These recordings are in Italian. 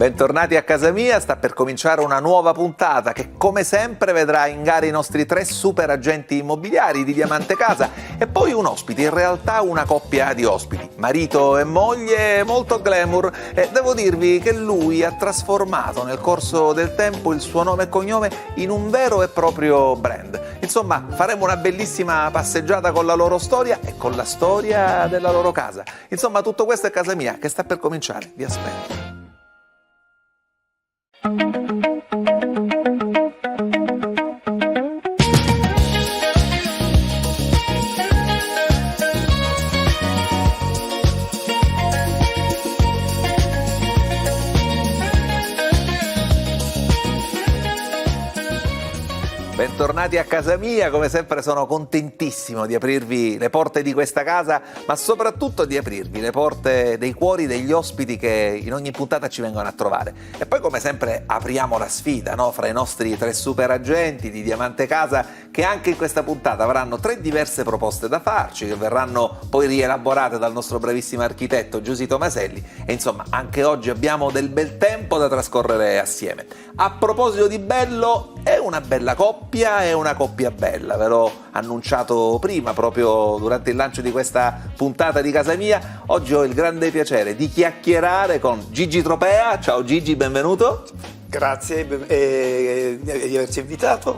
Bentornati a casa mia, sta per cominciare una nuova puntata che come sempre vedrà in gara i nostri 3 super agenti immobiliari di Diamante Casa e poi un ospite, in realtà una coppia di ospiti, marito e moglie, molto glamour, e devo dirvi che lui ha trasformato nel corso del tempo il suo nome e cognome in un vero e proprio brand. Insomma, faremo una bellissima passeggiata con la loro storia e con la storia della loro casa. Insomma, tutto questo è casa mia che sta per cominciare, vi aspetto. Bentornati a casa mia, come sempre sono contentissimo di aprirvi le porte di questa casa, ma soprattutto di aprirvi le porte dei cuori degli ospiti che in ogni puntata ci vengono a trovare. E poi come sempre apriamo la sfida, no? Fra i nostri 3 super agenti di Diamante Casa, che anche in questa puntata avranno 3 diverse proposte da farci, che verranno poi rielaborate dal nostro bravissimo architetto Giusy Tomaselli, e insomma anche oggi abbiamo del bel tempo da trascorrere assieme. A proposito di bello, è una bella coppia, è una coppia bella, ve l'ho annunciato prima proprio durante il lancio di questa puntata di casa mia. Oggi ho il grande piacere di chiacchierare con Gigi Tropea. Ciao Gigi, benvenuto. Grazie di averci invitato.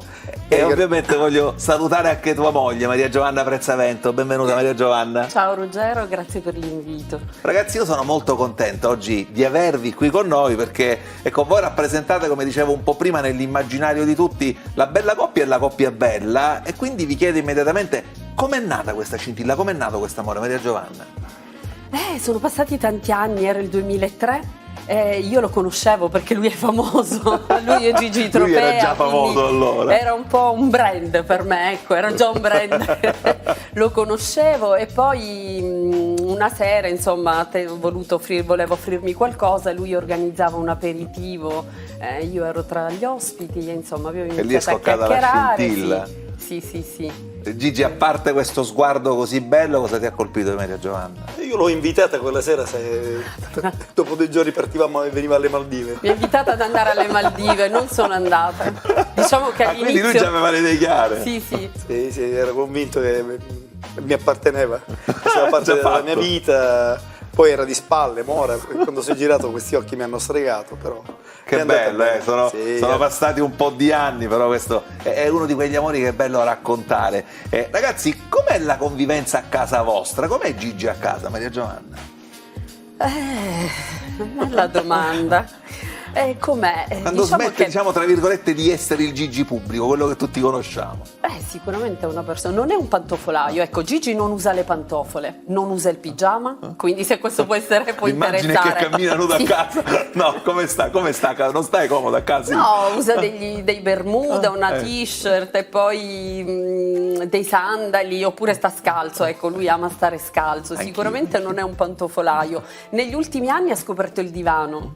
E ovviamente voglio salutare anche tua moglie Maria Giovanna Prezzavento. Benvenuta Maria Giovanna. Ciao Ruggero, grazie per l'invito. Ragazzi, io sono molto contento oggi di avervi qui con noi perché ecco, voi rappresentate, come dicevo un po' prima, nell'immaginario di tutti la bella coppia e la coppia bella, e quindi vi chiedo immediatamente com'è nata questa scintilla, com'è nato quest'amore, Maria Giovanna? Sono passati tanti anni, era il 2003. Io lo conoscevo perché lui è famoso, lui è Gigi Tropea. Lui era già famoso allora. Era un po' un brand per me, ecco, era già un brand. Lo conoscevo e poi una sera, insomma, volevo offrirmi qualcosa, lui organizzava un aperitivo, io ero tra gli ospiti e insomma avevo iniziato a chiacchierare. La scintilla. Sì. Gigi, a parte questo sguardo così bello, cosa ti ha colpito di Maria Giovanna? Io l'ho invitata quella sera, dopo 2 giorni partivamo e veniva alle Maldive. Mi ha invitata ad andare alle Maldive, non sono andata. Diciamo che all'inizio... quindi lui già aveva le idee chiare? Sì, ero convinto che mi apparteneva, faceva parte della mia vita. Poi era di spalle, ora quando si è girato questi occhi mi hanno stregato, però. Che bello, sono passati un po' di anni, però questo è uno di quegli amori che è bello raccontare. Ragazzi, com'è la convivenza a casa vostra? Com'è Gigi a casa, Maria Giovanna? Bella domanda. Com'è? Quando smette, diciamo, tra virgolette, di essere il Gigi pubblico, quello che tutti conosciamo. Sicuramente è una persona, non è un pantofolaio, ecco, Gigi non usa le pantofole, non usa il pigiama, quindi se questo può interessare. Immagine che cammina nuda a casa. No, come sta? Non stai comodo a casa? No, usa dei bermuda, una t-shirt e poi dei sandali, oppure sta scalzo, ecco, lui ama stare scalzo, sicuramente non è un pantofolaio. Negli ultimi anni ha scoperto il divano,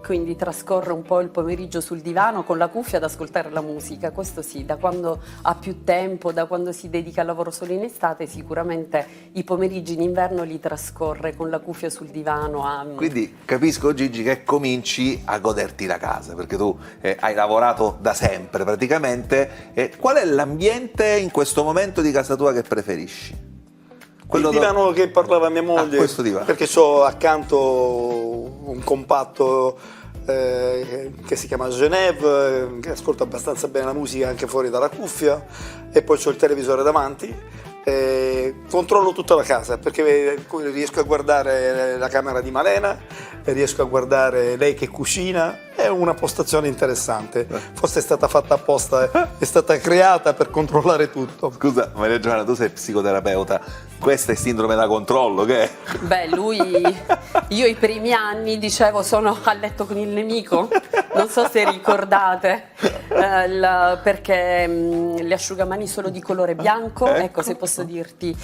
quindi trascorre un po' il pomeriggio sul divano con la cuffia ad ascoltare la musica, questo sì, da quando ha più tempo, da quando si dedica al lavoro solo in estate, sicuramente i pomeriggi in inverno li trascorre con la cuffia sul divano. Quindi capisco Gigi che cominci a goderti la casa, perché tu hai lavorato da sempre praticamente. Qual è l'ambiente in questo momento di casa tua che preferisci? Il divano che parlava mia moglie, questo divano. Perché ho accanto un compatto che si chiama Genève, che ascolta abbastanza bene la musica anche fuori dalla cuffia, e poi c'ho il televisore davanti. Controllo tutta la casa perché riesco a guardare la camera di Malena, riesco a guardare lei che cucina. È una postazione interessante, forse è stata fatta apposta, è stata creata per controllare tutto. Scusa Maria Giovanna, tu sei psicoterapeuta, questa è sindrome da controllo, che è? Beh, io i primi anni dicevo sono a letto con il nemico, non so se ricordate, perché le asciugamani solo di colore bianco, ecco, se posso dirti,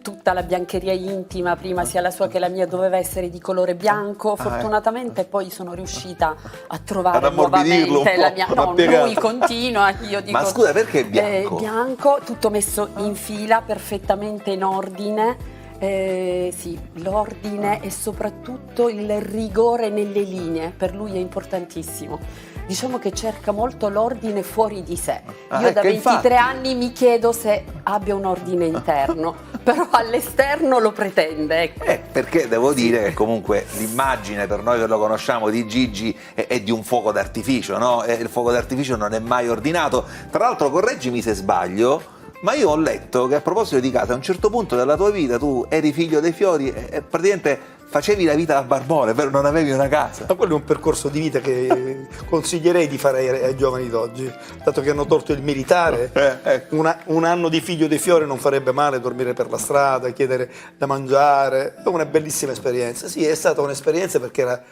tutta la biancheria intima, prima sia la sua che la mia, doveva essere di colore bianco. Fortunatamente poi sono riuscita a trovare nuovamente la mia. No, lui continua, io dico. Ma scusa, perché bianco? Bianco, tutto messo in fila, perfettamente in ordine. Sì, l'ordine e soprattutto il rigore nelle linee, per lui è importantissimo. Diciamo che cerca molto l'ordine fuori di sé. Io da 23 infatti... anni mi chiedo se abbia un ordine interno, però all'esterno lo pretende. Ecco. Perché devo dire che comunque l'immagine per noi che lo conosciamo di Gigi è di un fuoco d'artificio, no? E il fuoco d'artificio non è mai ordinato. Tra l'altro, correggimi se sbaglio, ma io ho letto che a proposito di casa, a un certo punto della tua vita tu eri figlio dei fiori e praticamente facevi la vita da barbone, però non avevi una casa. Ma quello è un percorso di vita che consiglierei di fare ai giovani d'oggi, dato che hanno tolto il militare. Un anno di figlio dei fiori non farebbe male, dormire per la strada, chiedere da mangiare. È una bellissima esperienza. Sì, è stata un'esperienza perché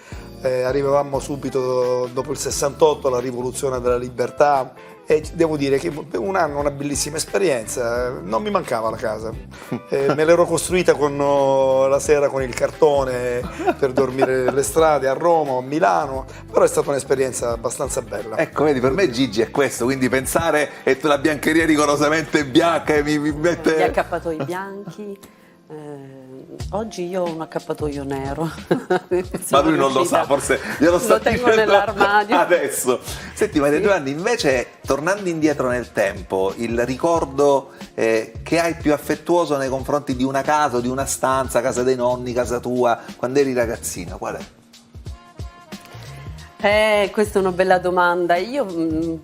arrivavamo subito dopo il 68 alla rivoluzione della libertà. E devo dire che un anno, una bellissima esperienza, non mi mancava la casa, me l'ero costruita la sera con il cartone per dormire nelle strade a Roma o a Milano, però è stata un'esperienza abbastanza bella. Ecco, vedi, per me Gigi è questo, quindi pensare e la biancheria rigorosamente bianca e mi mette... Gli accappatoi bianchi. Oggi io ho un accappatoio nero. Ma lui non lo sa, forse glielo sta lo tengo dicendo nell'armadio adesso. Senti, ma Giovanni, invece tornando indietro nel tempo, il ricordo che hai più affettuoso nei confronti di una casa o di una stanza, casa dei nonni, casa tua, quando eri ragazzina, qual è? Questa è una bella domanda. Io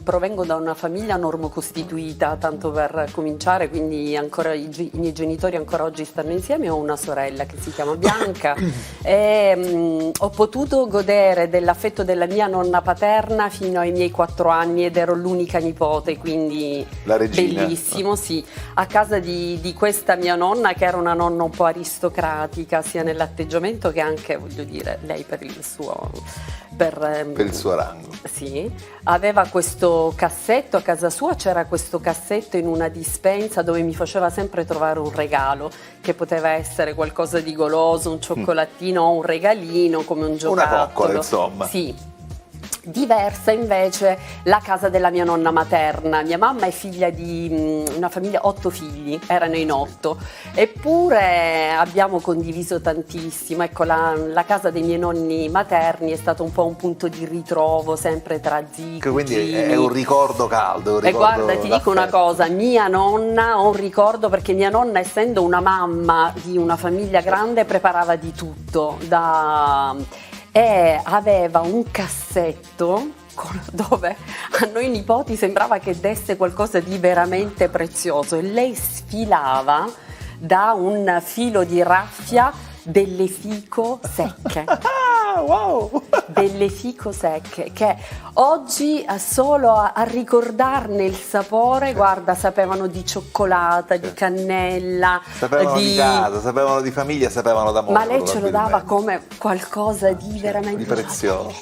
provengo da una famiglia normocostituita, tanto per cominciare, quindi ancora i miei genitori ancora oggi stanno insieme. Ho una sorella che si chiama Bianca e ho potuto godere dell'affetto della mia nonna paterna fino ai miei 4 anni ed ero l'unica nipote, quindi la regina. Bellissimo, sì. A casa di questa mia nonna, che era una nonna un po' aristocratica sia nell'atteggiamento che anche, voglio dire, lei per il suo rango. Sì, aveva questo cassetto, a casa sua c'era questo cassetto in una dispensa dove mi faceva sempre trovare un regalo, che poteva essere qualcosa di goloso, un cioccolatino o un regalino come un giocattolo. Una coccola, insomma. Sì. Diversa invece la casa della mia nonna materna. Mia mamma è figlia di una famiglia, 8 figli, erano in 8, eppure abbiamo condiviso tantissimo. Ecco, la casa dei miei nonni materni è stato un po' un punto di ritrovo, sempre tra zii, quindi cugini. È un ricordo caldo, un ricordo. E guarda, ti dico una cosa, mia nonna ho un ricordo perché mia nonna, essendo una mamma di una famiglia grande, preparava di tutto, e aveva un cassetto dove a noi nipoti sembrava che desse qualcosa di veramente prezioso, e lei sfilava da un filo di raffia delle fico secche. Wow! Delle fico secche che oggi solo a ricordarne il sapore, guarda, sapevano di cioccolata, di cannella, sapevano di casa, sapevano di famiglia, sapevano d'amore. Ma lei ce lo dava come qualcosa di veramente di prezioso.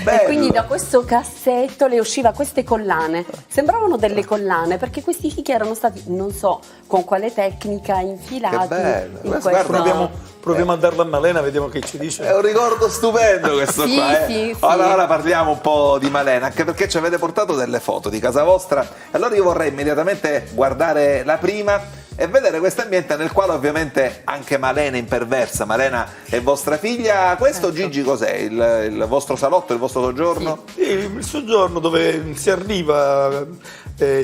E quindi da questo cassetto le usciva queste collane, sembravano delle collane perché questi fichi erano stati, non so con quale tecnica, infilati. Che bello. In questo... Proviamo a darlo a Malena, vediamo che ci dice. È un ricordo stupendo questo sì, qua. Sì. Ora parliamo un po' di Malena, anche perché ci avete portato delle foto di casa vostra. Allora io vorrei immediatamente guardare la prima e vedere questo ambiente nel quale ovviamente anche Malena imperversa. Malena è vostra figlia. Questo, certo. Gigi, cos'è? Il vostro salotto, il vostro soggiorno? Sì, il soggiorno dove si arriva,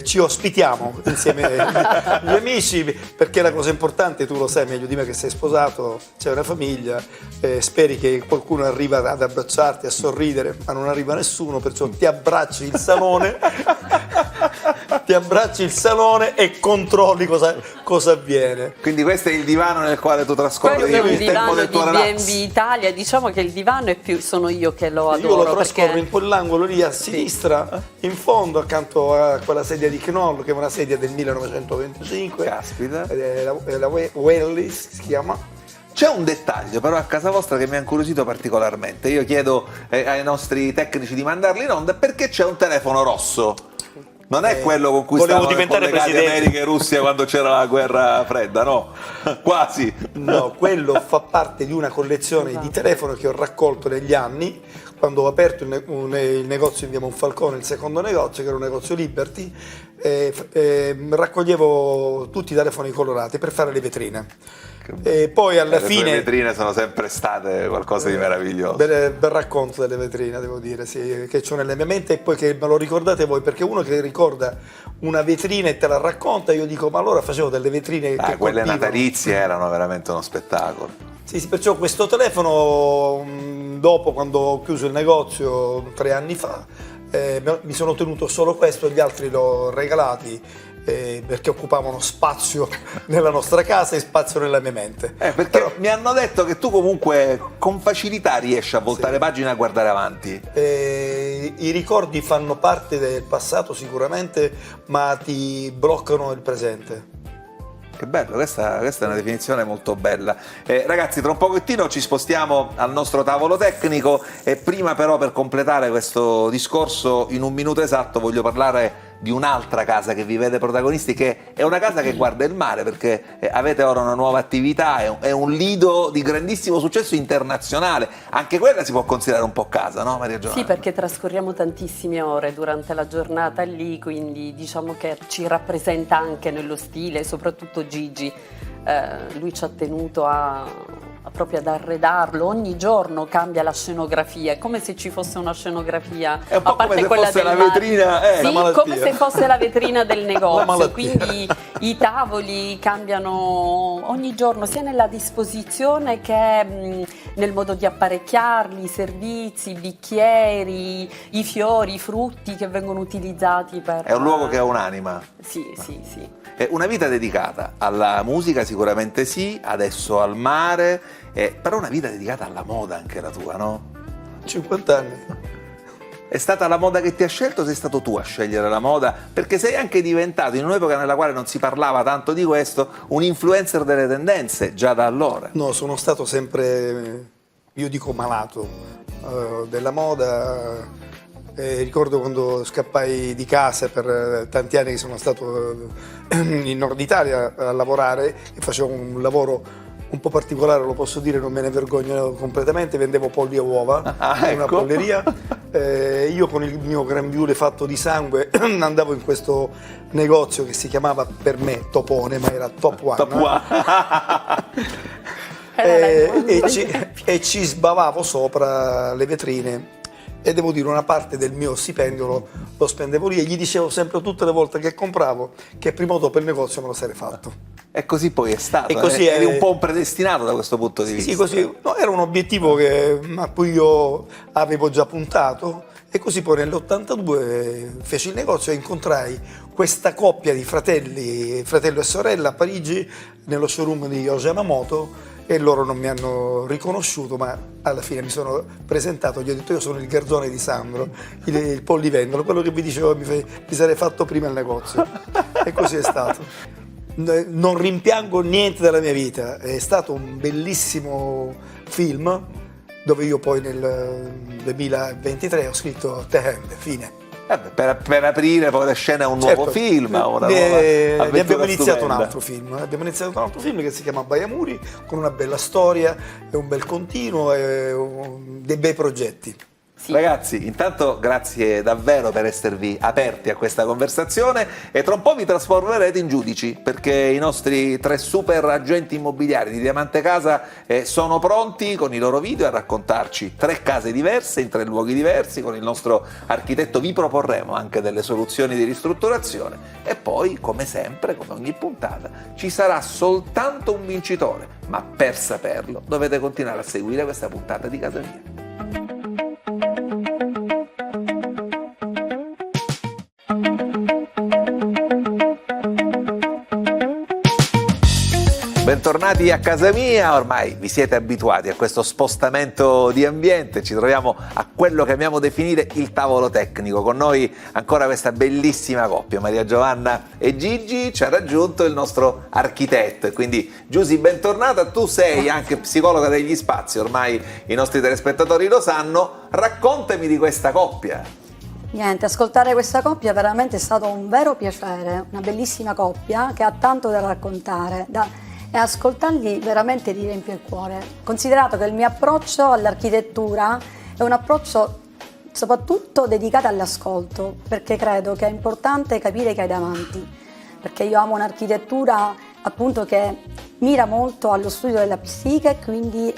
ci ospitiamo insieme agli amici, perché la cosa importante, tu lo sai meglio di me che sei sposato, c'è una famiglia, speri che qualcuno arriva ad abbracciarti, a sorridere, ma non arriva nessuno, perciò ti abbracci il salone e controlli cosa avviene. Quindi questo è il divano nel quale tu trascorri il tempo del tuo relax. Questo è un divano di B&B Italia, diciamo che il divano è più, sono io che lo adoro. Io lo trascorro perché... in quell'angolo lì a sinistra, in fondo, accanto a quella sedia di Knoll, che è una sedia del 1925. Caspita. La Wellis si chiama. C'è un dettaglio però a casa vostra che mi ha incuriosito particolarmente. Io chiedo ai nostri tecnici di mandarli in onda perché c'è un telefono rosso. Non è quello con cui stavano collegati America e Russia quando c'era la guerra fredda, no? Quasi. No, quello fa parte di una collezione di telefoni che ho raccolto negli anni, quando ho aperto il negozio in via Monfalcone, il secondo negozio, che era un negozio Liberty, raccoglievo tutti i telefoni colorati per fare le vetrine. E poi alla fine le vetrine sono sempre state qualcosa di meraviglioso. Bel racconto delle vetrine, devo dire, sì, che ho nella mia mente, e poi che me lo ricordate voi, perché uno che ricorda una vetrina e te la racconta, io dico, ma allora facevo delle vetrine che quelle colpivano. Natalizie erano veramente uno spettacolo. Sì, perciò questo telefono, dopo, quando ho chiuso il negozio 3 anni fa, mi sono tenuto solo questo, gli altri li ho regalati perché occupavano spazio nella nostra casa e spazio nella mia mente. Perché Però, mi hanno detto che tu comunque con facilità riesci a voltare pagina e a guardare avanti. I ricordi fanno parte del passato sicuramente, ma ti bloccano il presente. Che bello, questa è una definizione molto bella. Ragazzi, tra un pochettino ci spostiamo al nostro tavolo tecnico, e prima però, per completare questo discorso in un minuto esatto, voglio parlare di un'altra casa che vi vede protagonisti, che è una casa che guarda il mare, perché avete ora una nuova attività, è un lido di grandissimo successo internazionale. Anche quella si può considerare un po' casa, no, Maria Giovanna? Sì, perché trascorriamo tantissime ore durante la giornata lì, quindi diciamo che ci rappresenta anche nello stile, soprattutto Gigi. Lui ci ha tenuto proprio ad arredarlo, ogni giorno cambia la scenografia, è come se ci fosse una scenografia, è un po' a parte come se quella fosse del la vetrina, sì, la malattia. come se fosse la vetrina del negozio, malattia. quindi i tavoli cambiano ogni giorno, sia nella disposizione che nel modo di apparecchiarli, i servizi, i bicchieri, i fiori, i frutti che vengono utilizzati per... È un luogo che ha un'anima. Sì, sì, sì. È una vita dedicata alla musica, sicuramente sì, adesso al mare, però una vita dedicata alla moda anche la tua, no? 50 anni. È stata la moda che ti ha scelto o sei stato tu a scegliere la moda? Perché sei anche diventato, in un'epoca nella quale non si parlava tanto di questo, un influencer delle tendenze già da allora. No, sono stato sempre, io dico, malato della moda. Ricordo quando scappai di casa per tanti anni, che sono stato in Nord Italia a lavorare, e facevo un lavoro un po' particolare, lo posso dire, non me ne vergogno completamente, vendevo polli e uova in una ecco. polleria. Io con il mio grembiule fatto di sangue andavo in questo negozio che si chiamava per me Topone, ma era Top One. Top One. E ci sbavavo sopra le vetrine, e devo dire, una parte del mio stipendio lo spendevo lì, e gli dicevo sempre, tutte le volte che compravo, che prima o dopo il negozio me lo sarei fatto. E così poi è stato. E così eri un po' un predestinato da questo punto di vista. Sì, così, no, era un obiettivo a cui io avevo già puntato, e così poi nell'82 feci il negozio e incontrai questa coppia di fratello e sorella a Parigi, nello showroom di Yohji Yamamoto, e loro non mi hanno riconosciuto, ma alla fine mi sono presentato, gli ho detto, io sono il garzone di Sandro, il pollivendolo, quello che vi dicevo, mi sarei fatto prima il negozio. E così è stato. Non rimpiango niente della mia vita, è stato un bellissimo film, dove io poi nel 2023 ho scritto The End, fine. Per aprire poi la scena a un nuovo film, a una nuova ne abbiamo avventura iniziato un stupenda. altro film. Abbiamo iniziato un altro film che si chiama Baiamuri, con una bella storia e un bel continuo e dei bei progetti. Sì. Ragazzi, intanto grazie davvero per esservi aperti a questa conversazione, e tra un po' vi trasformerete in giudici, perché i nostri 3 super agenti immobiliari di Diamante Casa sono pronti con i loro video a raccontarci 3 case diverse in 3 luoghi diversi. Con il nostro architetto vi proporremo anche delle soluzioni di ristrutturazione, e poi, come sempre, come ogni puntata, ci sarà soltanto un vincitore, ma per saperlo dovete continuare a seguire questa puntata di Casa Mia. Bentornati a Casa Mia, ormai vi siete abituati a questo spostamento di ambiente, ci troviamo a quello che amiamo definire il tavolo tecnico. Con noi ancora questa bellissima coppia, Maria Giovanna e Gigi. Ci ha raggiunto il nostro architetto, e quindi Giusy, bentornata. Tu sei anche psicologa degli spazi, ormai i nostri telespettatori lo sanno. Raccontami di questa coppia. Niente, ascoltare questa coppia veramente è stato un vero piacere, una bellissima coppia che ha tanto da raccontare, e ascoltarli veramente ti riempie il cuore. Considerato che il mio approccio all'architettura è un approccio soprattutto dedicato all'ascolto, perché credo che è importante capire che hai davanti, perché io amo un'architettura appunto che mira molto allo studio della psiche, quindi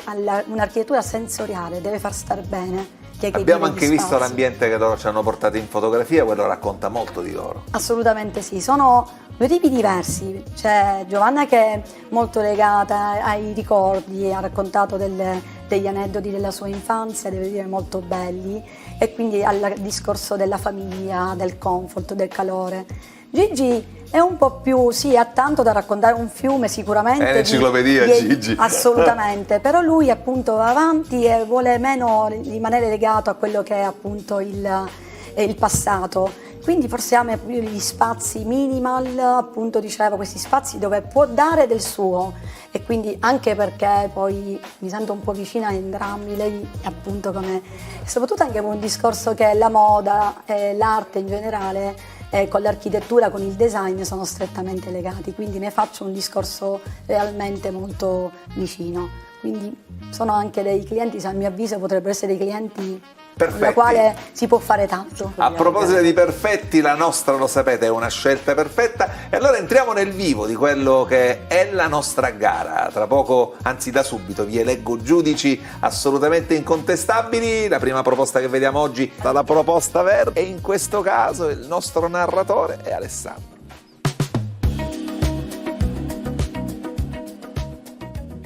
un'architettura sensoriale, deve far star bene. Abbiamo anche visto l'ambiente che loro ci hanno portato in fotografia, quello racconta molto di loro. Assolutamente sì, sono due tipi diversi. C'è Giovanna che è molto legata ai ricordi, ha raccontato degli aneddoti della sua infanzia, devo dire molto belli, e quindi al discorso della famiglia, del comfort, del calore. Gigi è un po' più, sì, ha tanto da raccontare, un fiume sicuramente. È un'enciclopedia, Gigi. Assolutamente, però lui appunto va avanti e vuole meno rimanere legato a quello che è appunto il passato. Quindi forse ama più gli spazi minimal, appunto dicevo, questi spazi dove può dare del suo, e quindi anche perché poi mi sento un po' vicina a entrambi, lei appunto come, soprattutto anche con un discorso che la moda e l'arte in generale con l'architettura, con il design sono strettamente legati, quindi ne faccio un discorso realmente molto vicino. Quindi sono anche dei clienti, a mio avviso potrebbero essere dei clienti con la quale si può fare tanto. A proposito di perfetti, la nostra, lo sapete, è una scelta perfetta, e allora entriamo nel vivo di quello che è la nostra gara. Tra poco, anzi da subito, vi eleggo giudici assolutamente incontestabili. La prima proposta che vediamo oggi è la proposta verde, e in questo caso il nostro narratore è Alessandro.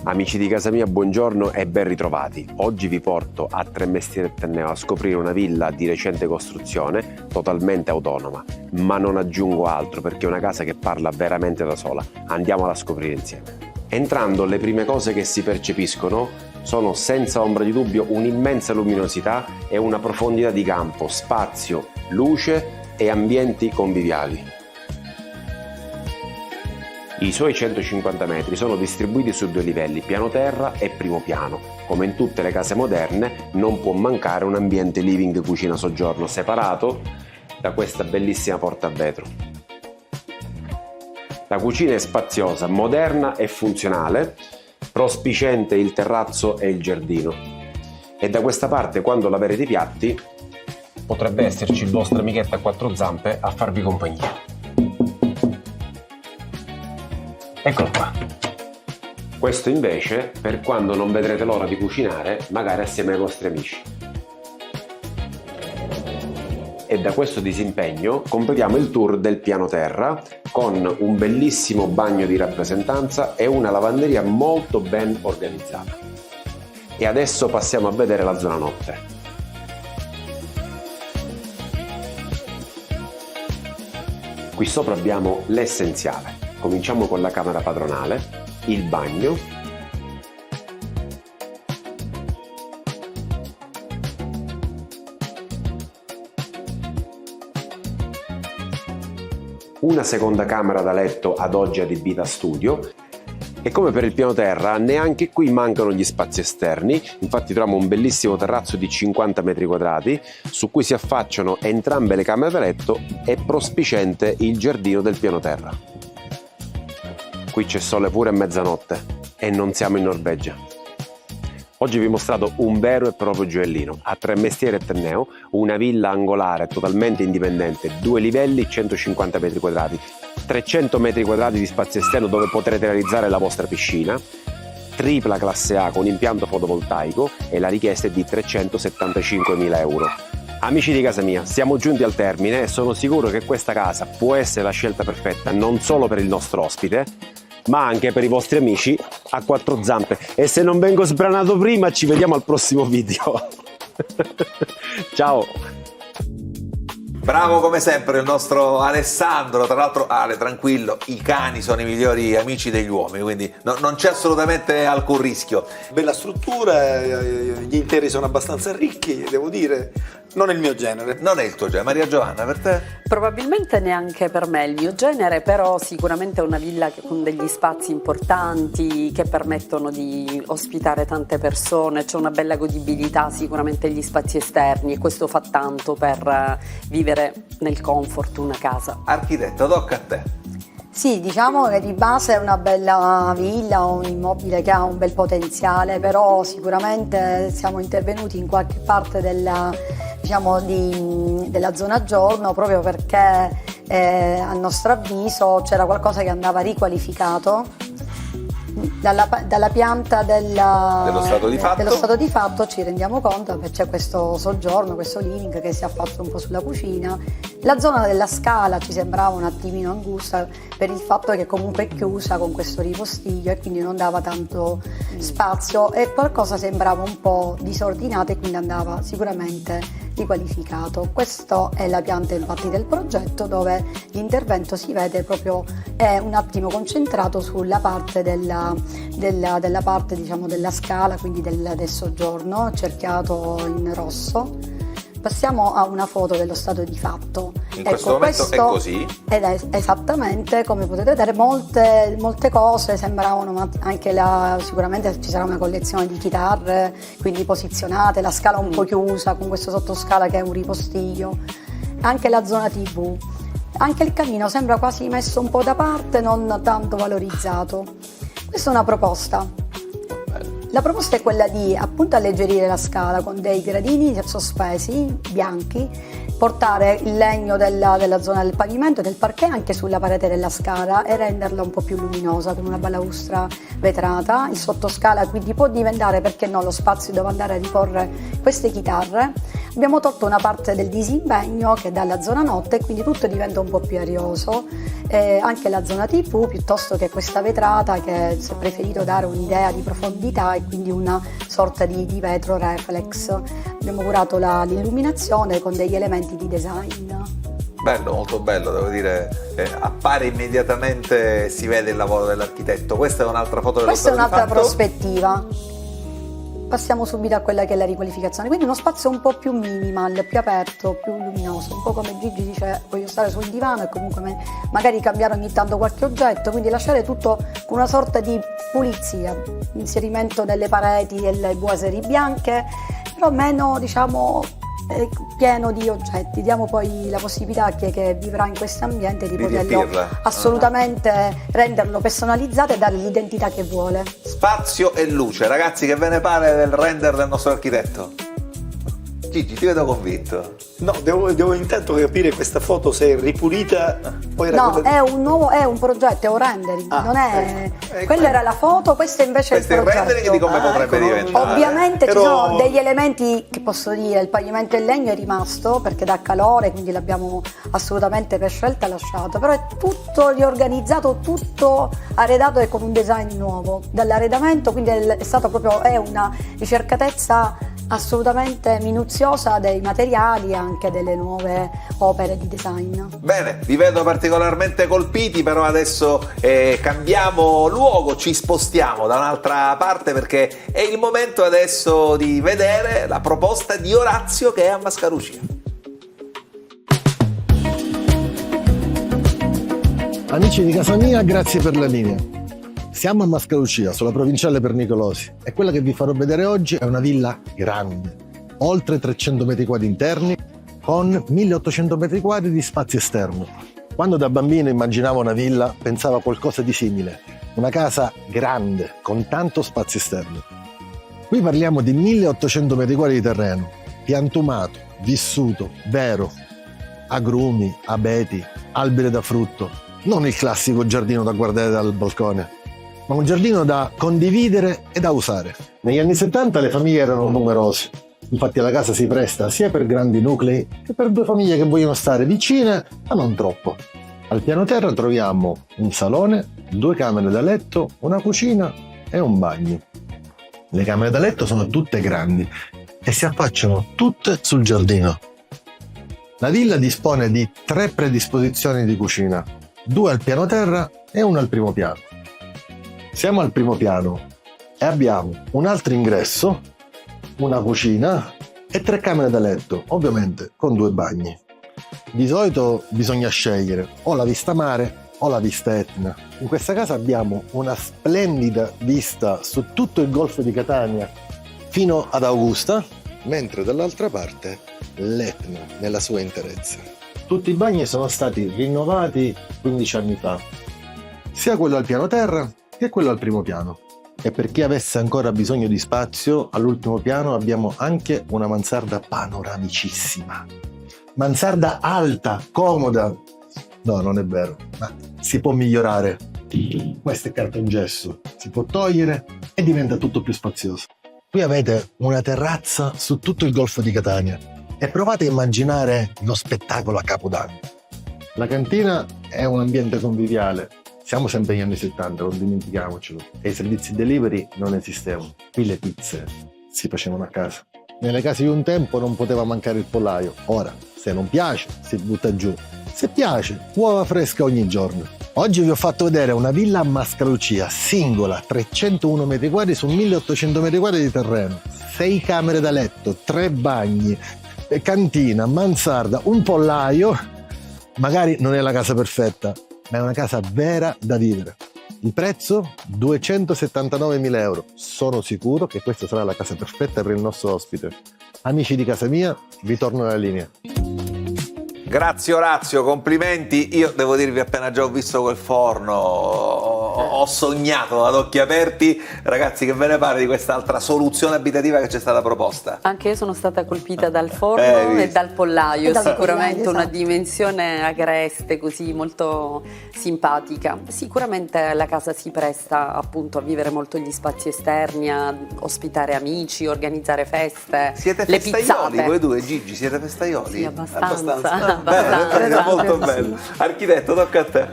Amici di casa mia, buongiorno e ben ritrovati. Oggi vi porto a Tremestieri Tenneo a scoprire una villa di recente costruzione, totalmente autonoma, ma non aggiungo altro perché è una casa che parla veramente da sola. Andiamola a scoprire insieme. Entrando, le prime cose che si percepiscono sono senza ombra di dubbio un'immensa luminosità e una profondità di campo, spazio, luce e ambienti conviviali. I suoi 150 metri sono distribuiti su 2 livelli, piano terra e primo piano. Come in tutte le case moderne, non può mancare un ambiente living cucina soggiorno separato da questa bellissima porta a vetro. La cucina è spaziosa, moderna e funzionale, prospiciente il terrazzo e il giardino. E da questa parte, quando laverete i piatti, potrebbe esserci il vostro amichetto a 4 zampe a farvi compagnia. Eccolo qua. Questo invece per quando non vedrete l'ora di cucinare, magari assieme ai vostri amici. E da questo disimpegno completiamo il tour del piano terra con un bellissimo bagno di rappresentanza e una lavanderia molto ben organizzata. E adesso passiamo a vedere la zona notte. Qui sopra abbiamo l'essenziale. Cominciamo con la camera padronale, il bagno, una seconda camera da letto ad oggi adibita a studio, e come per il piano terra neanche qui mancano gli spazi esterni. Infatti troviamo un bellissimo terrazzo di 50 metri quadrati su cui si affacciano entrambe le camere da letto e prospiciente il giardino del piano terra. Qui c'è sole pure a mezzanotte e non siamo in Norvegia. Oggi vi ho mostrato un vero e proprio gioiellino a Tremestieri Tenneo, una villa angolare totalmente indipendente, 2 livelli, 150 metri quadrati, 300 metri quadrati di spazio esterno dove potrete realizzare la vostra piscina, tripla classe A con impianto fotovoltaico, e la richiesta è di 375.000 euro. Amici di casa mia, siamo giunti al termine e sono sicuro che questa casa può essere la scelta perfetta non solo per il nostro ospite, ma anche per i vostri amici a 4 zampe. E se non vengo sbranato prima, ci vediamo al prossimo video. Ciao! Bravo come sempre il nostro Alessandro. Tra l'altro, Ale, tranquillo, i cani sono i migliori amici degli uomini, quindi non c'è assolutamente alcun rischio. Bella struttura, gli interi sono abbastanza ricchi, devo dire. Non è il mio genere. Non è il tuo genere. Maria Giovanna, per te? Probabilmente neanche per me è il mio genere, però sicuramente è una villa con degli spazi importanti che permettono di ospitare tante persone, c'è una bella godibilità sicuramente gli spazi esterni, e questo fa tanto per vivere nel comfort una casa. Architetto, tocca a te. Sì, diciamo che di base è una bella villa, un immobile che ha un bel potenziale, però sicuramente siamo intervenuti in qualche parte della zona giorno proprio perché a nostro avviso c'era qualcosa che andava riqualificato. Dalla pianta dello stato di fatto ci rendiamo conto che c'è questo soggiorno, questo living che si affaccia un po' sulla cucina. La zona della scala ci sembrava un attimino angusta per il fatto che comunque è chiusa con questo ripostiglio e quindi non dava tanto spazio e qualcosa sembrava un po' disordinato e quindi andava sicuramente riqualificato. Questa è la pianta infatti del progetto, dove l'intervento si vede proprio è un attimo concentrato sulla parte della parte della scala, quindi del soggiorno, cerchiato in rosso. Passiamo a una foto dello stato di fatto. In questo momento è così? Ed è esattamente come potete vedere, molte cose sembravano, ma anche sicuramente ci sarà una collezione di chitarre, quindi posizionate, la scala un po' chiusa con questo sottoscala che è un ripostiglio, anche la zona TV. Anche il camino sembra quasi messo un po' da parte, non tanto valorizzato. Questa è una proposta. La proposta è quella di appunto alleggerire la scala con dei gradini sospesi, bianchi, portare il legno della zona del pavimento e del parquet anche sulla parete della scala e renderla un po' più luminosa con una balaustra vetrata. Il sottoscala quindi può diventare, perché no, lo spazio dove andare a riporre queste chitarre. Abbiamo tolto una parte del disimpegno che dà la zona notte e quindi tutto diventa un po' più arioso. Anche la zona TV, piuttosto che questa vetrata, che si è preferito dare un'idea di profondità e quindi una sorta di vetro reflex. Abbiamo curato l'illuminazione con degli elementi di design. Bello, molto bello, devo dire, appare immediatamente, si vede il lavoro dell'architetto. Questa è un'altra foto dello Questa è stato di un'altra fatto. prospettiva. Passiamo subito a quella che è la riqualificazione, quindi uno spazio un po' più minimal, più aperto, più luminoso, un po' come Gigi dice, voglio stare sul divano e comunque magari cambiare ogni tanto qualche oggetto, quindi lasciare tutto con una sorta di pulizia, inserimento delle pareti e le boiserie bianche, però meno, diciamo, pieno di oggetti. Diamo poi la possibilità a chi che vivrà in questo ambiente di poterlo riempirla. assolutamente renderlo personalizzato e dare l'identità che vuole. Spazio e luce, ragazzi, che ve ne pare del render del nostro architetto? Gigi, ti vedo convinto. No, devo intanto capire questa foto se è ripulita. Poi era No, quella è un progetto, è un rendering, Ah, non è. ecco. Quella era la foto, questo invece Questo è è il il progetto. rendering di come potrebbe ecco, diventare. Ovviamente Però- ci sono degli elementi che posso dire, il pavimento in legno è rimasto perché dà calore, quindi l'abbiamo assolutamente per scelta lasciato, però è tutto riorganizzato, tutto arredato e con un design nuovo. Dall'arredamento, quindi è stato proprio una ricercatezza assolutamente minuziosa dei materiali e anche delle nuove opere di design. Bene, vi vedo particolarmente colpiti, però adesso cambiamo luogo, ci spostiamo da un'altra parte perché è il momento adesso di vedere la proposta di Orazio che è a Mascarucia. Amici di casa mia, grazie per la linea. Siamo a Mascarucia, sulla provinciale per Nicolosi, e quella che vi farò vedere oggi è una villa grande, oltre 300 metri quadri interni, con 1800 metri quadri di spazio esterno. Quando da bambino immaginavo una villa, pensavo a qualcosa di simile, una casa grande, con tanto spazio esterno. Qui parliamo di 1800 metri quadri di terreno, piantumato, vissuto, vero, agrumi, abeti, alberi da frutto, non il classico giardino da guardare dal balcone, ma un giardino da condividere e da usare. Negli anni 70 le famiglie erano numerose, infatti la casa si presta sia per grandi nuclei che per due famiglie che vogliono stare vicine ma non troppo. Al piano terra troviamo un salone, 2 camere da letto, una cucina e un bagno. Le camere da letto sono tutte grandi e si affacciano tutte sul giardino. La villa dispone di 3 predisposizioni di cucina, 2 al piano terra e 1 al primo piano. Siamo al primo piano e abbiamo un altro ingresso, una cucina e 3 camere da letto, ovviamente con 2 bagni. Di solito bisogna scegliere o la vista mare o la vista Etna. In questa casa abbiamo una splendida vista su tutto il golfo di Catania fino ad Augusta, mentre dall'altra parte l'Etna nella sua interezza. Tutti i bagni sono stati rinnovati 15 anni fa sia quello al piano terra che quello al primo piano. E per chi avesse ancora bisogno di spazio, all'ultimo piano abbiamo anche una mansarda panoramicissima. Mansarda alta, comoda. No, non è vero, ma si può migliorare. Questo è cartongesso, si può togliere e diventa tutto più spazioso. Qui avete una terrazza su tutto il golfo di Catania e provate a immaginare lo spettacolo a Capodanno. La cantina è un ambiente conviviale. Siamo sempre negli anni 70, non dimentichiamocelo. E i servizi delivery non esistevano. Qui le pizze si facevano a casa. Nelle case di un tempo non poteva mancare il pollaio. Ora, se non piace, si butta giù. Se piace, uova fresca ogni giorno. Oggi vi ho fatto vedere una villa a Mascalucia, singola, 301 metri quadri su 1800 metri quadri di terreno. 6 camere da letto, 3 bagni, cantina, mansarda, un pollaio. Magari non è la casa perfetta, ma è una casa vera da vivere. Il prezzo? 279.000 euro. Sono sicuro che questa sarà la casa perfetta per il nostro ospite. Amici di casa mia, vi torno alla linea. Grazie Orazio, complimenti. Io devo dirvi, appena già ho visto quel forno, ho sognato ad occhi aperti. Ragazzi, che ve ne pare di quest'altra soluzione abitativa che ci è stata proposta? Anche io sono stata colpita dal forno e dal pollaio, E dal sicuramente pollaio, una esatto. dimensione agreste, così molto simpatica. Sicuramente la casa si presta appunto a vivere molto gli spazi esterni, a ospitare amici, organizzare feste, Siete le festaioli, pizzate. voi due, Gigi, siete festaioli? Sì, abbastanza. Bene, Esatto, molto sì. bello. Architetto, tocca a te.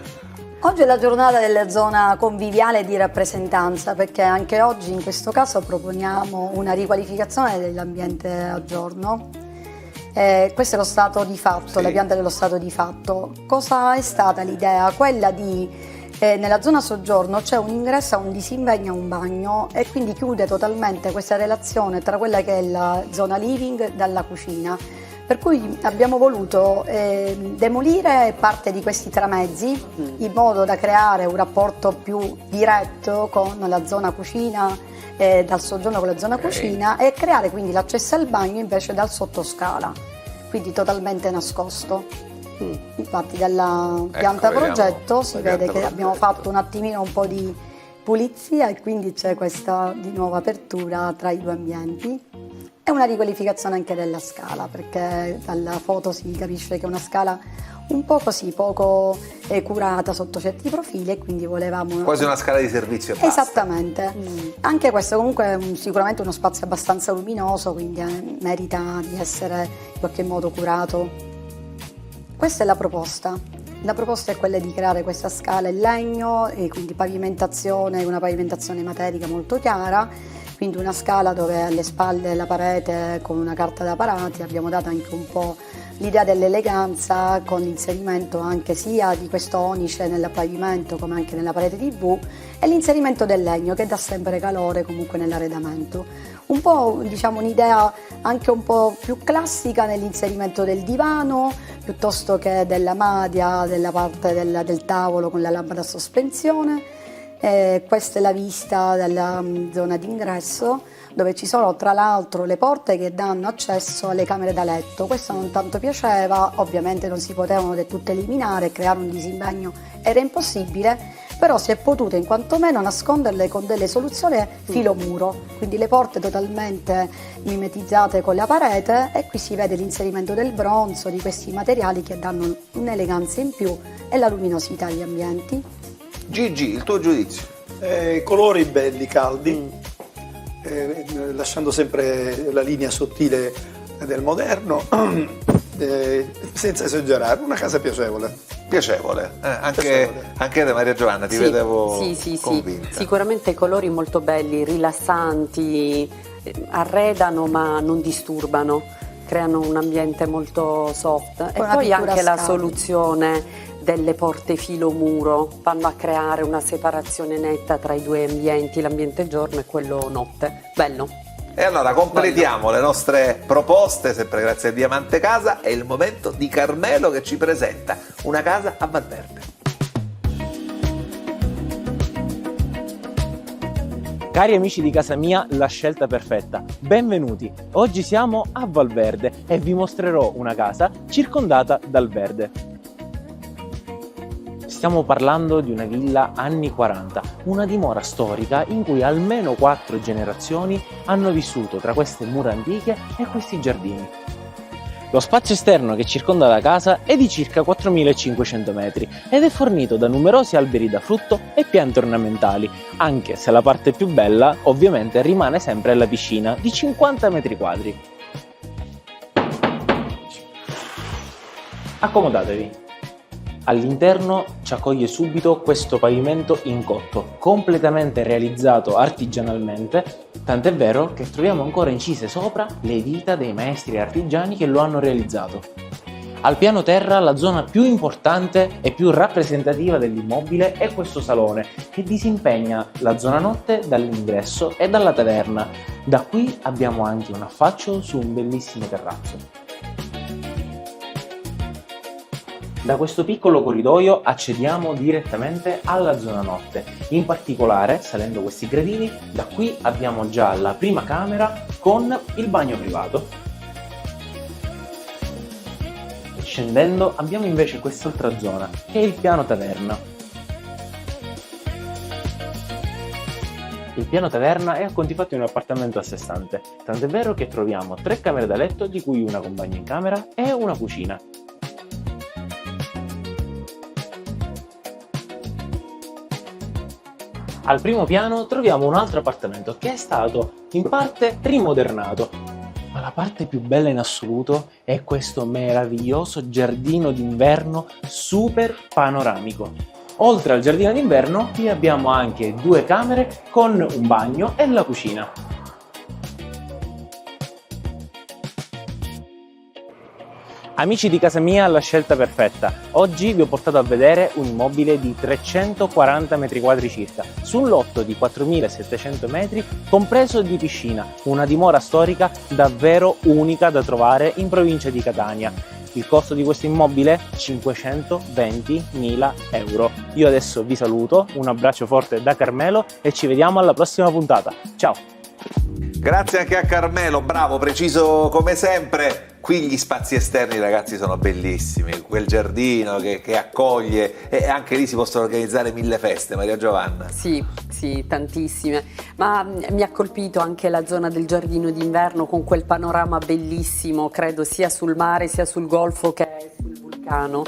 Oggi è la giornata della zona conviviale di rappresentanza, perché anche oggi in questo caso proponiamo una riqualificazione dell'ambiente a giorno. Questo è lo stato di fatto, Sì. la pianta dello stato di fatto. Cosa è stata l'idea? Quella di nella zona soggiorno c'è un ingresso a un disimpegno a un bagno e quindi chiude totalmente questa relazione tra quella che è la zona living dalla cucina. Per cui abbiamo voluto demolire parte di questi tramezzi in modo da creare un rapporto più diretto con la zona cucina, dal soggiorno con la zona cucina, e creare quindi l'accesso al bagno invece dal sottoscala, quindi totalmente nascosto. Infatti dalla pianta vediamo progetto si la vede pianta che abbiamo progetto. fatto un attimino un po' di pulizia e quindi c'è questa di nuova apertura tra i due ambienti. È una riqualificazione anche della scala, perché dalla foto si capisce che è una scala un po' così, poco curata sotto certi profili, e quindi volevamo... Quasi una scala di servizio e basta. Esattamente. Anche questo comunque è sicuramente uno spazio abbastanza luminoso, quindi merita di essere in qualche modo curato. Questa è la proposta. La proposta è quella di creare questa scala in legno e quindi pavimentazione, una pavimentazione materica molto chiara, quindi una scala dove alle spalle la parete con una carta da parati. Abbiamo dato anche un po' l'idea dell'eleganza con l'inserimento anche sia di questo onice nel pavimento come anche nella parete TV, e l'inserimento del legno che dà sempre calore comunque nell'arredamento. Un po' diciamo un'idea anche un po' più classica nell'inserimento del divano piuttosto che della madia, della parte del tavolo con la lampada a sospensione. Questa è la vista della zona d'ingresso, dove ci sono tra l'altro le porte che danno accesso alle camere da letto. Questo non tanto piaceva, ovviamente non si potevano del tutto eliminare, creare un disimpegno era impossibile, però si è potuto in quanto meno nasconderle con delle soluzioni filo muro, quindi le porte totalmente mimetizzate con la parete, e qui si vede l'inserimento del bronzo, di questi materiali che danno un'eleganza in più e la luminosità agli ambienti. Gigi, il tuo giudizio? Colori belli, caldi, lasciando sempre la linea sottile del moderno, senza esagerare, una casa piacevole. Piacevole. Anche Piacevole. te, Maria Giovanna, ti Sì, vedevo sì, convinta. sicuramente colori molto belli, rilassanti, arredano ma non disturbano, creano un ambiente molto soft. E Con una poi pittura anche la scala. soluzione delle porte filo muro vanno a creare una separazione netta tra i due ambienti, l'ambiente giorno e quello notte. Bello. E allora completiamo le nostre proposte, sempre grazie a Diamante Casa. È il momento di Carmelo che ci presenta una casa a Valverde. Cari amici di casa mia, la scelta perfetta. Benvenuti! Oggi siamo a Valverde e vi mostrerò una casa circondata dal verde. Stiamo parlando di una villa anni 40, una dimora storica in cui almeno 4 generazioni hanno vissuto tra queste mura antiche e questi giardini. Lo spazio esterno che circonda la casa è di circa 4.500 metri ed è fornito da numerosi alberi da frutto e piante ornamentali, anche se la parte più bella ovviamente rimane sempre la piscina di 50 metri quadri. Accomodatevi. All'interno ci accoglie subito questo pavimento in cotto, completamente realizzato artigianalmente, tant'è vero che troviamo ancora incise sopra le dita dei maestri artigiani che lo hanno realizzato. Al piano terra la zona più importante e più rappresentativa dell'immobile è questo salone, che disimpegna la zona notte dall'ingresso e dalla taverna. Da qui abbiamo anche un affaccio su un bellissimo terrazzo. Da questo piccolo corridoio accediamo direttamente alla zona notte. In particolare, salendo questi gradini, da qui abbiamo già la prima camera con il bagno privato. Scendendo abbiamo invece quest'altra zona, che è il piano taverna. Il piano taverna è a conti fatti un appartamento a sé stante, tant'è vero che troviamo 3 camere da letto, di cui una con bagno in camera e una cucina. Al primo piano troviamo un altro appartamento che è stato in parte rimodernato, ma la parte più bella in assoluto è questo meraviglioso giardino d'inverno super panoramico. Oltre al giardino d'inverno qui abbiamo anche 2 camere con un bagno e la cucina. Amici di casa mia, la scelta perfetta. Oggi vi ho portato a vedere un immobile di 340 metri quadri circa, su un lotto di 4.700 metri, compreso di piscina, una dimora storica davvero unica da trovare in provincia di Catania. Il costo di questo immobile? 520.000 euro. Io adesso vi saluto, un abbraccio forte da Carmelo e ci vediamo alla prossima puntata. Ciao! Grazie anche a Carmelo, bravo, preciso come sempre. Qui gli spazi esterni, ragazzi, sono bellissimi, quel giardino che accoglie, e anche lì si possono organizzare 1000 feste, Maria Giovanna. Sì, tantissime, ma mi ha colpito anche la zona del giardino d'inverno con quel panorama bellissimo, credo sia sul mare sia sul golfo che sul vulcano.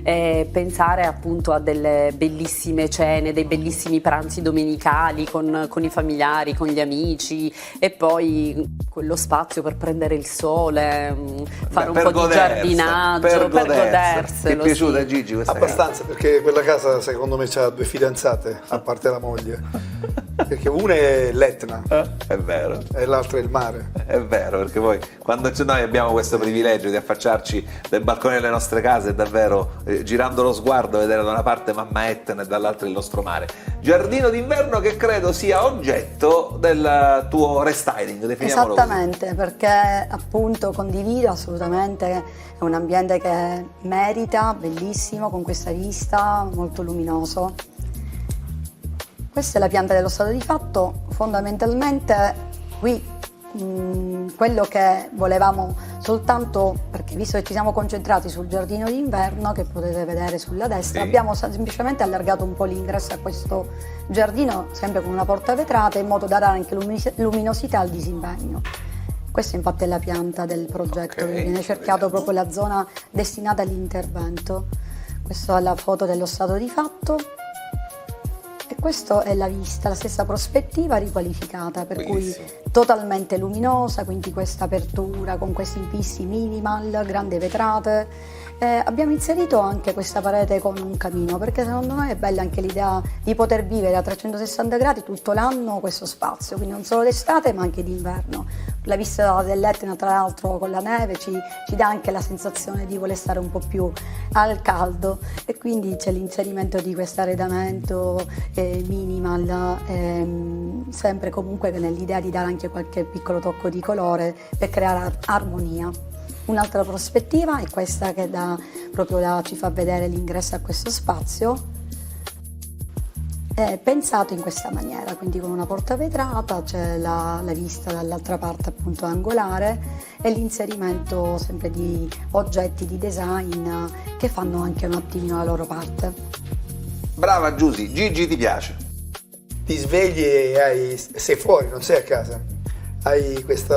Pensare appunto a delle bellissime cene, dei bellissimi pranzi domenicali con i familiari, con gli amici, e poi quello spazio per prendere il sole, fare un po' di giardinaggio, per goderselo. Ti è piaciuta, Gigi, questa abbastanza, casa? Perché quella casa secondo me ha 2 fidanzate, a parte la moglie. Perché una è l'Etna, È vero. e l'altra è il mare. È vero, perché poi quando noi abbiamo questo privilegio di affacciarci dai balconi delle nostre case, davvero girando lo sguardo vedere da una parte mamma Etna e dall'altra il nostro mare. Giardino d'inverno che credo sia oggetto del tuo restyling, definiamolo Esattamente, perché appunto condivido assolutamente, è un ambiente che merita, bellissimo, con questa vista, molto luminoso. Questa è la pianta dello stato di fatto. Fondamentalmente qui quello che volevamo soltanto, perché visto che ci siamo concentrati sul giardino d'inverno che potete vedere sulla destra, Sì. abbiamo semplicemente allargato un po' l'ingresso a questo giardino, sempre con una porta vetrata, in modo da dare anche luminosità al disimpegno. Questa infatti è la pianta del progetto, Ok, viene cercato proprio la zona destinata all'intervento. Questa è la foto dello stato di fatto. E questa è la vista, la stessa prospettiva riqualificata, per Bellissimo. cui totalmente luminosa, quindi questa apertura con questi infissi minimal, grandi vetrate. Abbiamo inserito anche questa parete con un camino, perché secondo noi è bella anche l'idea di poter vivere a 360 gradi tutto l'anno questo spazio, quindi non solo d'estate ma anche d'inverno. La vista dell'Etna, tra l'altro, con la neve ci dà anche la sensazione di voler stare un po' più al caldo, e quindi c'è l'inserimento di questo arredamento minimal, sempre comunque nell'idea di dare anche qualche piccolo tocco di colore per creare armonia. Un'altra prospettiva è questa che ci fa vedere l'ingresso a questo spazio. È pensato in questa maniera, quindi con una porta vetrata, c'è la vista dall'altra parte appunto angolare, e l'inserimento sempre di oggetti di design che fanno anche un attimino la loro parte. Brava Giusy, Gigi ti piace. Ti svegli e sei fuori, non sei a casa. Hai questa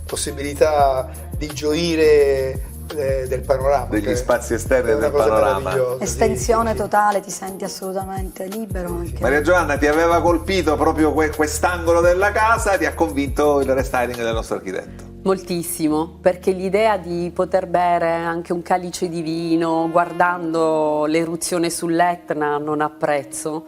possibilità di gioire del panorama. Degli spazi esterni è una del cosa panorama. meravigliosa, Estensione sì. totale, ti senti assolutamente libero anche. Maria Giovanna, ti aveva colpito proprio quest'angolo della casa, ti ha convinto il restyling del nostro architetto? Moltissimo, perché l'idea di poter bere anche un calice di vino guardando l'eruzione sull'Etna non ha prezzo,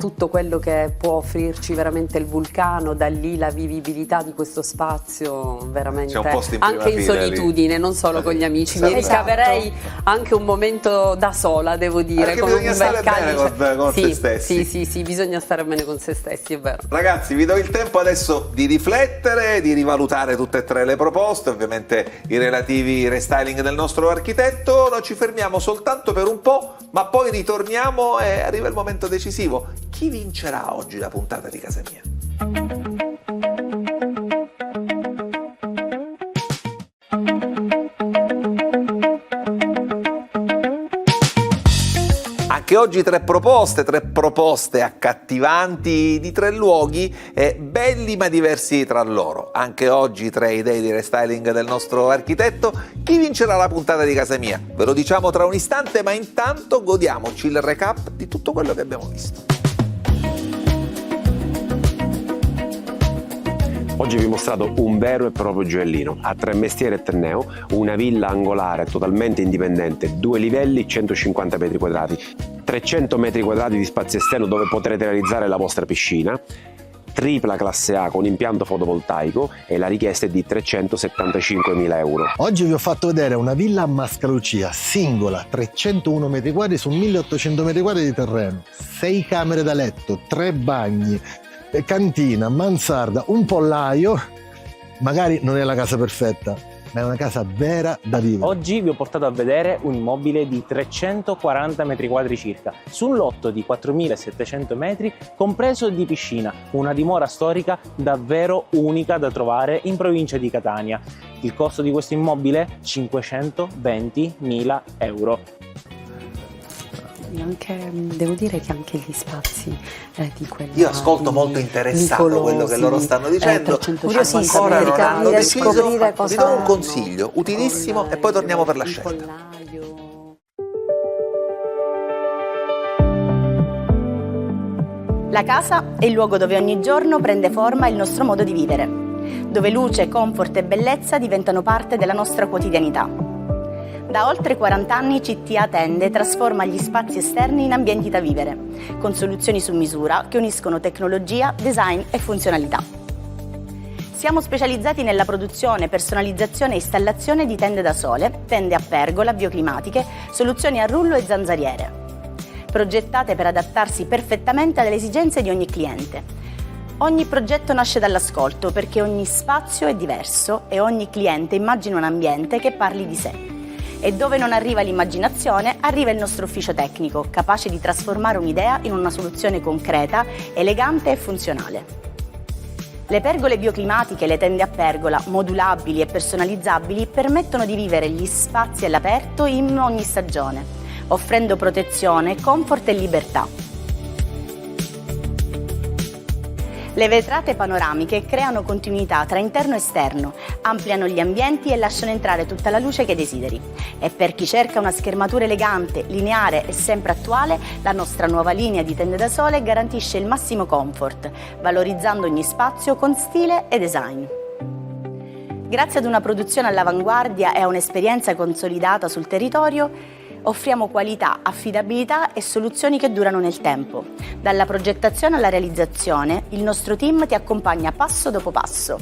tutto quello che può offrirci veramente il vulcano, da lì la vivibilità di questo spazio veramente, C'è un posto in anche in prima fila solitudine, non solo con gli amici. Mi Esatto. ricaverei anche un momento da sola, devo dire, Perché con bisogna un bel stare bene calice. con se stessi. Sì, bisogna stare bene con se stessi, è vero. Ragazzi, vi do il tempo adesso di riflettere, di rivalutare tutte e tre le proposte, ovviamente i relativi restyling del nostro architetto. Noi ci fermiamo soltanto per un po', ma poi ritorniamo e arriva il momento decisivo. Chi vincerà oggi la puntata di Casa Mia? Anche oggi tre proposte accattivanti di tre luoghi, belli ma diversi tra loro. Anche oggi tre idee di restyling del nostro architetto. Chi vincerà la puntata di Casa Mia? Ve lo diciamo tra un istante, ma intanto godiamoci il recap di tutto quello che abbiamo visto. Oggi vi ho mostrato un vero e proprio gioiellino, a tre mestieri e Tenneo, una villa angolare totalmente indipendente, 2 livelli, 150 metri quadrati, 300 metri quadrati di spazio esterno dove potrete realizzare la vostra piscina, tripla classe A con impianto fotovoltaico e la richiesta è di 375.000 euro. Oggi vi ho fatto vedere una villa a Mascalucia, singola, 301 metri quadri su 1800 metri quadri di terreno, 6 camere da letto, 3 bagni, cantina, mansarda, un pollaio. Magari non è la casa perfetta, ma è una casa vera da vivere. Oggi vi ho portato a vedere un immobile di 340 metri quadri circa, su un lotto di 4.700 metri, compreso di piscina, una dimora storica davvero unica da trovare in provincia di Catania. Il costo di questo immobile? 520.000 euro. Devo dire che anche gli spazi di quella Io ascolto molto interessato quello che loro stanno dicendo. Curiosissimo, Ancora non per hanno capire, deciso. scoprire Vi cosa... do un consiglio utilissimo e poi torniamo per la scelta. La casa è il luogo dove ogni giorno prende forma il nostro modo di vivere, dove luce, comfort e bellezza diventano parte della nostra quotidianità. Da oltre 40 anni CTA Tende trasforma gli spazi esterni in ambienti da vivere, con soluzioni su misura che uniscono tecnologia, design e funzionalità. Siamo specializzati nella produzione, personalizzazione e installazione di tende da sole, tende a pergola, bioclimatiche, soluzioni a rullo e zanzariere, progettate per adattarsi perfettamente alle esigenze di ogni cliente. Ogni progetto nasce dall'ascolto perché ogni spazio è diverso e ogni cliente immagina un ambiente che parli di sé. E dove non arriva l'immaginazione, arriva il nostro ufficio tecnico, capace di trasformare un'idea in una soluzione concreta, elegante e funzionale. Le pergole bioclimatiche e le tende a pergola, modulabili e personalizzabili, permettono di vivere gli spazi all'aperto in ogni stagione, offrendo protezione, comfort e libertà. Le vetrate panoramiche creano continuità tra interno e esterno, ampliano gli ambienti e lasciano entrare tutta la luce che desideri. E per chi cerca una schermatura elegante, lineare e sempre attuale, la nostra nuova linea di tende da sole garantisce il massimo comfort, valorizzando ogni spazio con stile e design. Grazie ad una produzione all'avanguardia e a un'esperienza consolidata sul territorio, offriamo qualità, affidabilità e soluzioni che durano nel tempo. Dalla progettazione alla realizzazione, il nostro team ti accompagna passo dopo passo,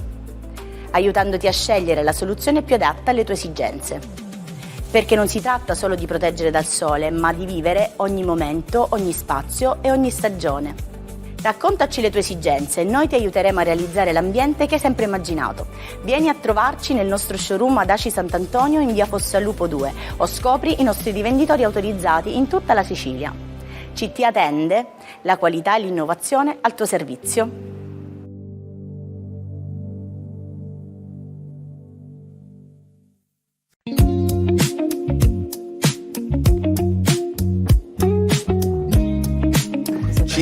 aiutandoti a scegliere la soluzione più adatta alle tue esigenze. Perché non si tratta solo di proteggere dal sole, ma di vivere ogni momento, ogni spazio e ogni stagione. Raccontaci le tue esigenze e noi ti aiuteremo a realizzare l'ambiente che hai sempre immaginato. Vieni a trovarci nel nostro showroom ad Aci Sant'Antonio in via Fossalupo 2 o scopri i nostri rivenditori autorizzati in tutta la Sicilia. CTA Tende, la qualità e l'innovazione al tuo servizio.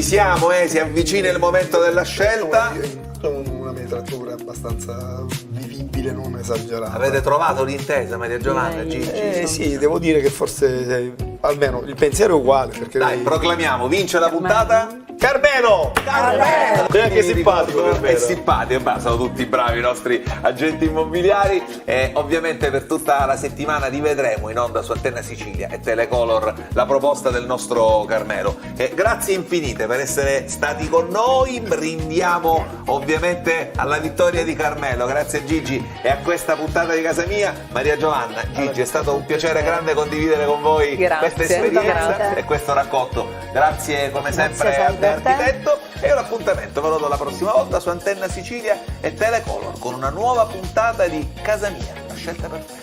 siamo, si avvicina il momento della scelta. Una metratura abbastanza vivibile, non esagerata. Avete trovato l'intesa, Maria Giovanna, Gigi? Sì, devo dire che forse almeno il pensiero è uguale. Perché Dai, proclamiamo, vince la puntata Carmelo! È anche simpatico, È Carmelo. simpatico, sono tutti bravi i nostri agenti immobiliari e ovviamente per tutta la settimana rivedremo in onda su Antenna Sicilia e Telecolor la proposta del nostro Carmelo. Grazie infinite per essere stati con noi, brindiamo ovviamente alla vittoria di Carmelo, grazie Gigi e a questa puntata di Casa Mia. Maria Giovanna, Gigi, è stato un piacere grande condividere con voi questa esperienza grazie. e questo racconto. Grazie come sempre Grazie, al Architetto e un appuntamento ve lo do la prossima volta su Antenna Sicilia e Telecolor con una nuova puntata di Casa Mia, la scelta perfetta.